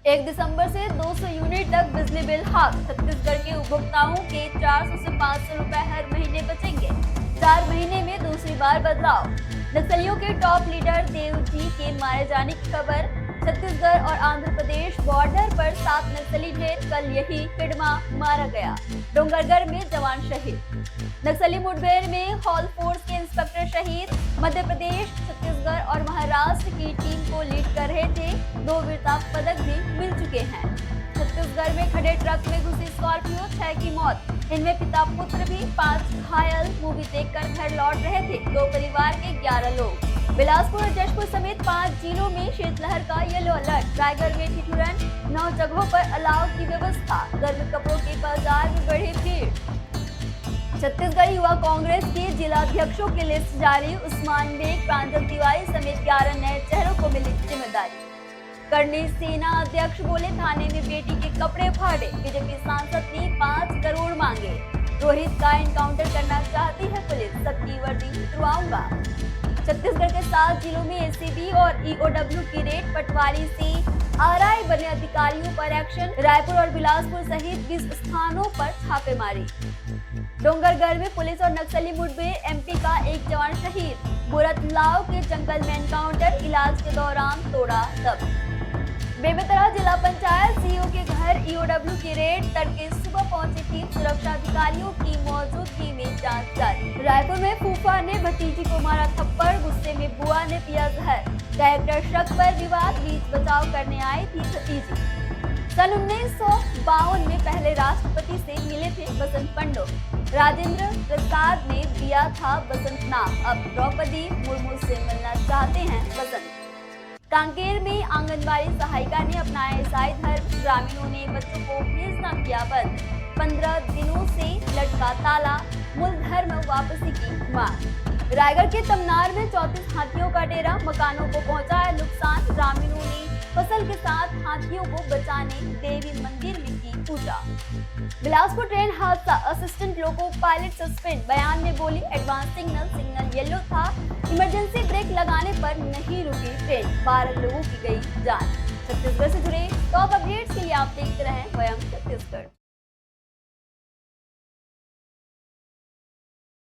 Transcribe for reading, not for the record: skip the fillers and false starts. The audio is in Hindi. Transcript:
1 दिसंबर से 200 यूनिट तक बिजली बिल हाफ। छत्तीसगढ़ के उपभोक्ताओं के 400 से 500 रुपए हर महीने बचेंगे। 4 महीने में दूसरी बार बदलाव। नक्सलियों के टॉप लीडर देवजी के मारे जाने की खबर। छत्तीसगढ़ और आंध्र प्रदेश बॉर्डर पर 7 नक्सली ढेर। कल यही किडमा मारा गया। डोंगरगढ़ में जवान शहीद। नक्सली मुठभेड़ में हॉल फोर्स के इंस्पेक्टर शहीद। मध्य प्रदेश, छत्तीसगढ़ और महाराष्ट्र की टीम को लीड कर रहे थे। 2 वीरता पदक भी मिल चुके हैं। छत्तीसगढ़ में खड़े ट्रक में घुसी स्कॉर्पियो, 6 की मौत। इनमें पिता पुत्र भी, 5 घायल। मूवी देखकर घर लौट रहे थे 2 परिवार के 11 लोग। बिलासपुर और जशपुर समेत 5 जिलों में शीतलहर का येलो अलर्ट। रायगढ़ में ठिठुरन, 9 जगहों पर अलाव की व्यवस्था। गर्म कपड़ों के बाजार में बढ़ी भीड़। छत्तीसगढ़ युवा कांग्रेस के जिलाध्यक्षों की लिस्ट जारी। उस्मान बेग, प्रांजल तिवारी समेत 11 नए चेहरों को मिली जिम्मेदारी। करनी सेना अध्यक्ष बोले, थाने में बेटी के कपड़े फाड़े। बीजेपी सांसद ने 5 करोड़ मांगे। रोहित का एनकाउंटर करना चाहती है पुलिस, सबकी वर्दी उतरवाऊंगा। छत्तीसगढ़ के 7 जिलों में एसीबी और ईओडब्ल्यू की रेड। पटवारी से आरआई बने अधिकारियों पर एक्शन। रायपुर और बिलासपुर सहित 20 स्थानों पर छापेमारी। डोंगरगढ़ में पुलिस और नक्सली मुठभेड़। एमपी का एक जवान शहीद। बुरतलाव के जंगल में एनकाउंटर, इलाज के दौरान तोड़ा दम। बेमेतरा जिला पंचायत सीईओ के घर ईओडब्ल्यू की रेड। तड़के सुबह पहुंची टीम। सुरक्षा अधिकारियों की मौजूदगी में जांच जारी। रायपुर में फूफा ने भतीजी को मारा थप्पड़, गुस्से में बुआ ने पिया जहर। कैरेक्टर शक पर विवाद, बीच बचाव करने आई थी भतीजी। सन 1952 में पहले राष्ट्रपति से मिले थे बसंत पंडो। राजेंद्र प्रसाद ने दिया था बसंत नाम। अब द्रौपदी मुर्मू से मिलना चाहते हैं बसंत। कांकेर में आंगनबाड़ी सहायिका ने अपनाया ईसाई धर्म। ग्रामीणों ने बच्चों को भेजना किया बंद। 15 दिनों से लटका ताला। मूल धर्म वापसी की मांग। रायगढ़ के तमनार में 34 हाथियों का डेरा। मकानों को पहुंचाया नुकसान। ग्रामीणों ने फसल के साथ हाथियों को बचाने देवी मंदिर में की पूजा। बिलासपुर ट्रेन हादसा, असिस्टेंट लोको पायलट सस्पेंड। बयान में बोली, एडवांस सिग्नल येलो था। इमरजेंसी ब्रेक लगाने पर नहीं रुकी ट्रेन। 12 लोगों की गई जान। छत्तीसगढ़ से जुड़े टॉप अपडेट्स के लिए आप देखते रहें वयम छत्तीसगढ़।